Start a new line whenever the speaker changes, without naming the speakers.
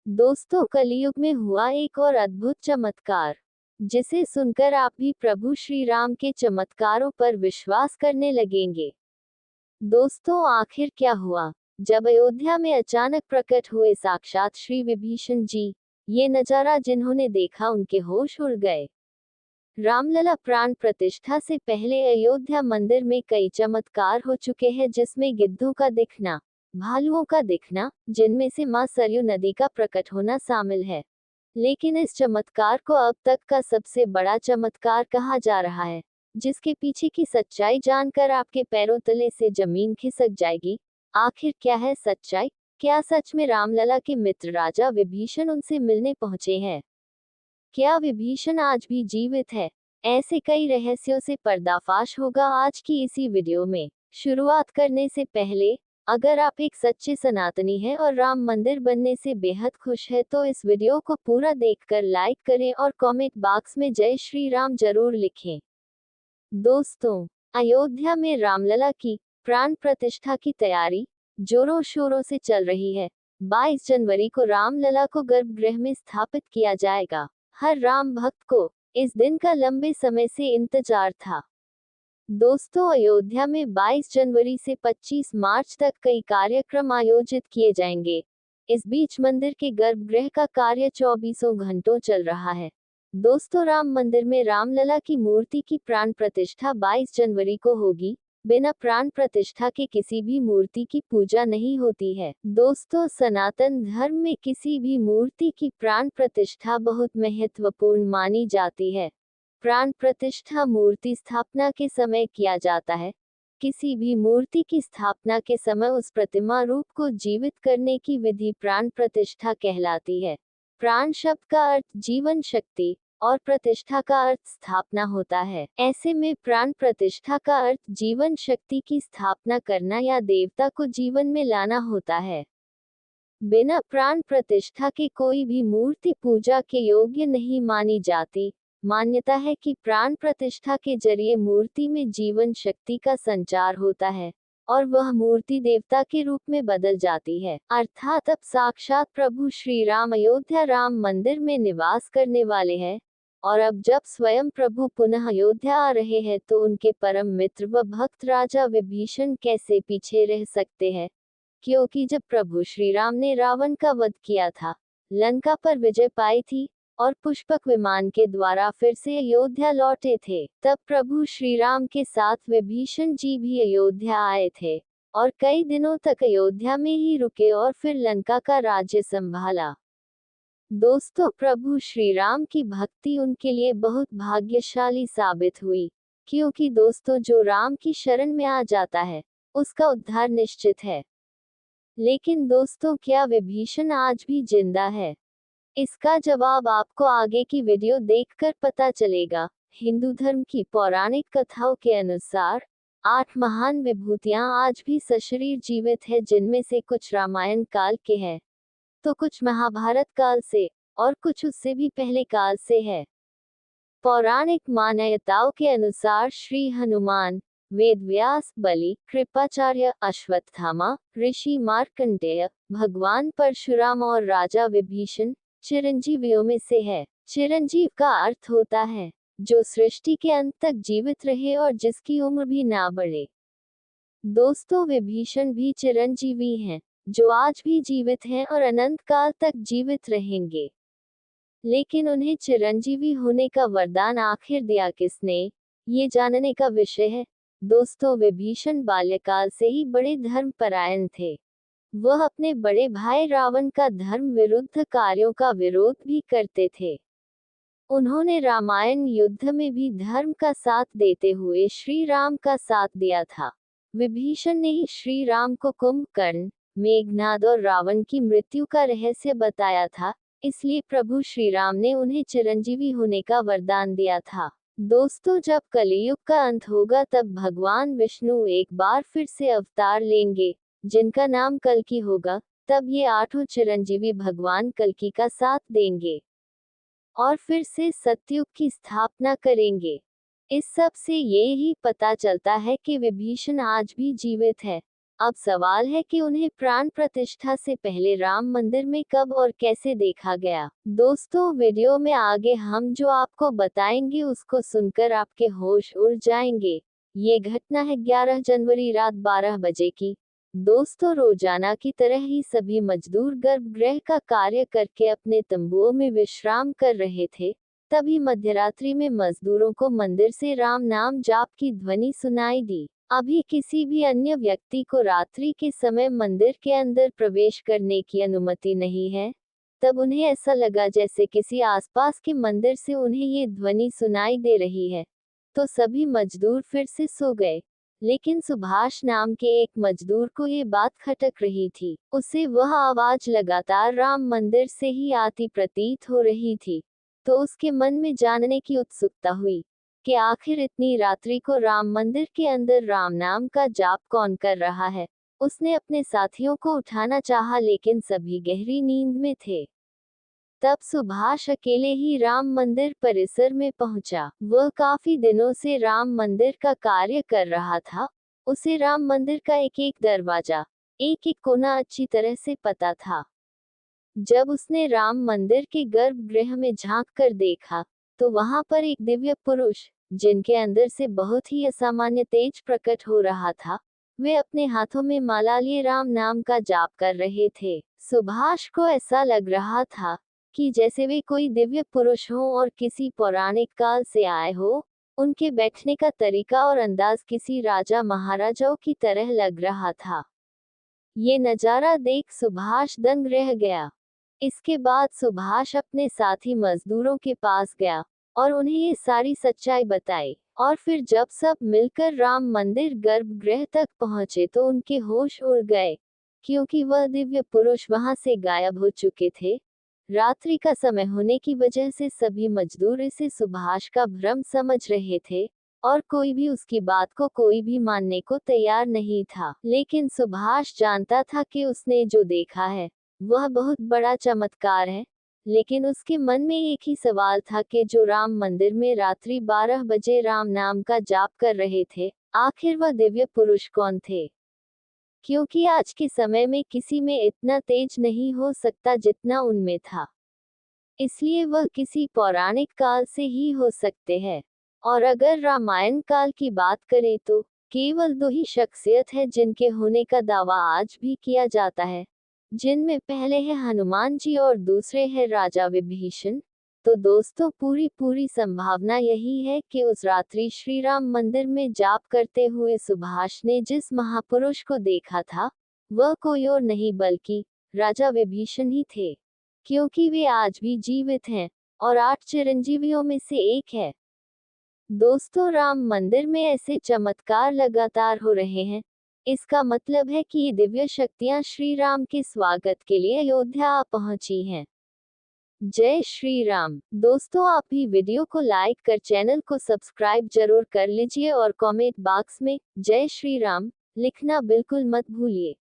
दोस्तों, कलयुग में हुआ एक और अद्भुत चमत्कार, जिसे सुनकर आप भी प्रभु श्री राम के चमत्कारों पर विश्वास करने लगेंगे। दोस्तों, आखिर क्या हुआ जब अयोध्या में अचानक प्रकट हुए साक्षात श्री विभीषण जी। ये नजारा जिन्होंने देखा उनके होश उड़ गए। रामलला प्राण प्रतिष्ठा से पहले अयोध्या मंदिर में कई चमत्कार हो चुके हैं, जिसमें गिद्धों का दिखना, भालुओं का दिखना, जिनमें से मां सरयू नदी का प्रकट होना शामिल है। लेकिन इस चमत्कार को अब तक का सबसे बड़ा चमत्कार कहा जा रहा है, जिसके पीछे की सच्चाई जानकर आपके पैरों तले से जमीन खिसक जाएगी। आखिर क्या है सच्चाई? क्या सच में रामलला के मित्र राजा विभीषण उनसे मिलने पहुंचे हैं? क्या विभीषण आज भी जीवित है? ऐसे कई रहस्यों से पर्दाफाश होगा आज की इसी वीडियो में। शुरुआत करने से पहले, अगर आप एक सच्चे सनातनी हैं और राम मंदिर बनने से बेहद खुश है, तो इस वीडियो को पूरा देखकर लाइक करें और कमेंट बॉक्स में जय श्री राम जरूर लिखें। दोस्तों, अयोध्या में रामलला की प्राण प्रतिष्ठा की तैयारी जोरों शोरों से चल रही है। 22 जनवरी को रामलला को गर्भगृह में स्थापित किया जाएगा। हर राम भक्त को इस दिन का लंबे समय से इंतजार था। दोस्तों, अयोध्या में 22 जनवरी से 25 मार्च तक कई कार्यक्रम आयोजित किए जाएंगे। इस बीच मंदिर के गर्भगृह का कार्य 24 घंटों चल रहा है। दोस्तों, राम मंदिर में रामलला की मूर्ति की प्राण प्रतिष्ठा 22 जनवरी को होगी। बिना प्राण प्रतिष्ठा के किसी भी मूर्ति की पूजा नहीं होती है। दोस्तों, सनातन धर्म में किसी भी मूर्ति की प्राण प्रतिष्ठा बहुत महत्वपूर्ण मानी जाती है। प्राण प्रतिष्ठा मूर्ति स्थापना के समय किया जाता है। किसी भी मूर्ति की स्थापना के समय उस प्रतिमा रूप को जीवित करने की विधि प्राण प्रतिष्ठा कहलाती है। प्राण शब्द का अर्थ जीवन शक्ति और प्रतिष्ठा का अर्थ स्थापना होता है। ऐसे में प्राण प्रतिष्ठा का अर्थ जीवन शक्ति की स्थापना करना या देवता को जीवन में लाना होता है। बिना प्राण प्रतिष्ठा के कोई भी मूर्ति पूजा के योग्य नहीं मानी जाती। मान्यता है कि प्राण प्रतिष्ठा के जरिए मूर्ति में जीवन शक्ति का संचार होता है और वह मूर्ति देवता के रूप में बदल जाती है। अर्थात अब साक्षात प्रभु श्री राम अयोध्या राम मंदिर में निवास करने वाले हैं। और अब जब स्वयं प्रभु पुनः अयोध्या आ रहे हैं, तो उनके परम मित्र व भक्त राजा विभीषण कैसे पीछे रह सकते हैं? क्योंकि जब प्रभु श्री राम ने रावण का वध किया था, लंका पर विजय पाई थी और पुष्पक विमान के द्वारा फिर से अयोध्या लौटे थे, तब प्रभु श्री राम के साथ विभीषण जी भी अयोध्या आए थे और कई दिनों तक अयोध्या में ही रुके और फिर लंका का राज्य संभाला। दोस्तों, प्रभु श्री राम की भक्ति उनके लिए बहुत भाग्यशाली साबित हुई, क्योंकि दोस्तों, जो राम की शरण में आ जाता है, उसका उद्धार निश्चित है। लेकिन दोस्तों, क्या विभीषण आज भी जिंदा है? इसका जवाब आपको आगे की वीडियो देखकर पता चलेगा। हिंदू धर्म की पौराणिक कथाओं के अनुसार 8 महान विभूतियां आज भी सशरीर जीवित है, जिनमें से कुछ रामायण काल के हैं, तो कुछ महाभारत काल से और कुछ उससे भी पहले काल से है। पौराणिक मान्यताओं के अनुसार श्री हनुमान, वेदव्यास, बलि, कृपाचार्य, अश्वत्थामा, ऋषि मार्कंडेय, भगवान परशुराम और राजा विभीषण चिरंजीवियों में से है। चिरंजीव का अर्थ होता है जो सृष्टि के अंत तक जीवित रहे और जिसकी उम्र भी ना बढ़े। दोस्तों, विभीषण भी चिरंजीवी हैं, जो आज भी जीवित हैं और अनंत काल तक जीवित रहेंगे। लेकिन उन्हें चिरंजीवी होने का वरदान आखिर दिया किसने, ये जानने का विषय है। दोस्तों, विभीषण बाल्यकाल से ही बड़े धर्मपरायण थे। वह अपने बड़े भाई रावण का धर्म विरुद्ध कार्यों का विरोध भी करते थे। उन्होंने रामायण युद्ध में भी धर्म का साथ देते हुए श्री राम का साथ दिया था। विभीषण ने ही श्री राम को कुंभकर्ण, मेघनाद और रावण की मृत्यु का रहस्य बताया था, इसलिए प्रभु श्री राम ने उन्हें चिरंजीवी होने का वरदान दिया था। दोस्तों, जब कलियुग का अंत होगा, तब भगवान विष्णु एक बार फिर से अवतार लेंगे, जिनका नाम कल्कि होगा। तब ये 8 चिरंजीवी भगवान कल्कि का साथ देंगे और फिर से सतयुग की स्थापना करेंगे। इस सब से ये ही पता चलता है कि विभीषण आज भी जीवित है। अब सवाल है कि उन्हें प्राण प्रतिष्ठा से पहले राम मंदिर में कब और कैसे देखा गया। दोस्तों, वीडियो में आगे हम जो आपको बताएंगे उसको सुनकर आपके होश उड़ जाएंगे। ये घटना है 11 जनवरी रात 12 बजे की। दोस्तों, रोजाना की तरह ही सभी मजदूर गर्भगृह का कार्य करके अपने तंबुओं में विश्राम कर रहे थे। तभी मध्यरात्रि में मजदूरों को मंदिर से राम नाम जाप की ध्वनि सुनाई दी। अभी किसी भी अन्य व्यक्ति को रात्रि के समय मंदिर के अंदर प्रवेश करने की अनुमति नहीं है। तब उन्हें ऐसा लगा जैसे किसी आसपास के मंदिर से उन्हें ये ध्वनि सुनाई दे रही है। तो सभी मजदूर फिर से सो गए। लेकिन सुभाष नाम के एक मजदूर को ये बात खटक रही थी। उसे वह आवाज लगातार राम मंदिर से ही आती प्रतीत हो रही थी। तो उसके मन में जानने की उत्सुकता हुई कि आखिर इतनी रात्रि को राम मंदिर के अंदर राम नाम का जाप कौन कर रहा है। उसने अपने साथियों को उठाना चाहा लेकिन सभी गहरी नींद में थे। तब सुभाष अकेले ही राम मंदिर परिसर में पहुंचा। वह काफी दिनों से राम मंदिर का कार्य कर रहा था। उसे राम मंदिर का एक एक दरवाजा, एक एक कोना अच्छी तरह से पता था। जब उसने राम मंदिर के गर्भगृह में झांक कर देखा, तो वहां पर एक दिव्य पुरुष, जिनके अंदर से बहुत ही असामान्य तेज प्रकट हो रहा था, वे अपने हाथों में माला लिए राम नाम का जाप कर रहे थे। सुभाष को ऐसा लग रहा था कि जैसे वे कोई दिव्य पुरुष हो और किसी पौराणिक काल से आए हो। उनके बैठने का तरीका और अंदाज किसी राजा महाराजाओं की तरह लग रहा था। ये नजारा देख सुभाष दंग रह गया। इसके बाद सुभाष अपने साथी मजदूरों के पास गया और उन्हें ये सारी सच्चाई बताई। और फिर जब सब मिलकर राम मंदिर गर्भगृह तक पहुंचे तो उनके होश उड़ गए, क्योंकि वह दिव्य पुरुष वहां से गायब हो चुके थे। रात्रि का समय होने की वजह से सभी मजदूर इसे सुभाष का भ्रम समझ रहे थे और कोई भी उसकी बात को कोई भी मानने को तैयार नहीं था। लेकिन सुभाष जानता था कि उसने जो देखा है वह बहुत बड़ा चमत्कार है। लेकिन उसके मन में एक ही सवाल था कि जो राम मंदिर में रात्रि 12 बजे राम नाम का जाप कर रहे थे, आखिर वह दिव्य पुरुष कौन थे। क्योंकि आज के समय में किसी में इतना तेज नहीं हो सकता जितना उनमें था। इसलिए वह किसी पौराणिक काल से ही हो सकते हैं। और अगर रामायण काल की बात करें तो केवल 2 ही शख्सियत है जिनके होने का दावा आज भी किया जाता है, जिनमें पहले है हनुमान जी और दूसरे है राजा विभीषण। तो दोस्तों, पूरी संभावना यही है कि उस रात्रि श्री राम मंदिर में जाप करते हुए सुभाष ने जिस महापुरुष को देखा था, वह कोई और नहीं बल्कि राजा विभीषण ही थे। क्योंकि वे आज भी जीवित हैं और 8 चिरंजीवियों में से एक है। दोस्तों, राम मंदिर में ऐसे चमत्कार लगातार हो रहे हैं। इसका मतलब है कि ये दिव्य शक्तियां श्री राम के स्वागत के लिए अयोध्या आ पहुंची हैं। जय श्री राम। दोस्तों, आप भी वीडियो को लाइक कर चैनल को सब्सक्राइब जरूर कर लीजिए और कमेंट बॉक्स में जय श्री राम लिखना बिल्कुल मत भूलिए।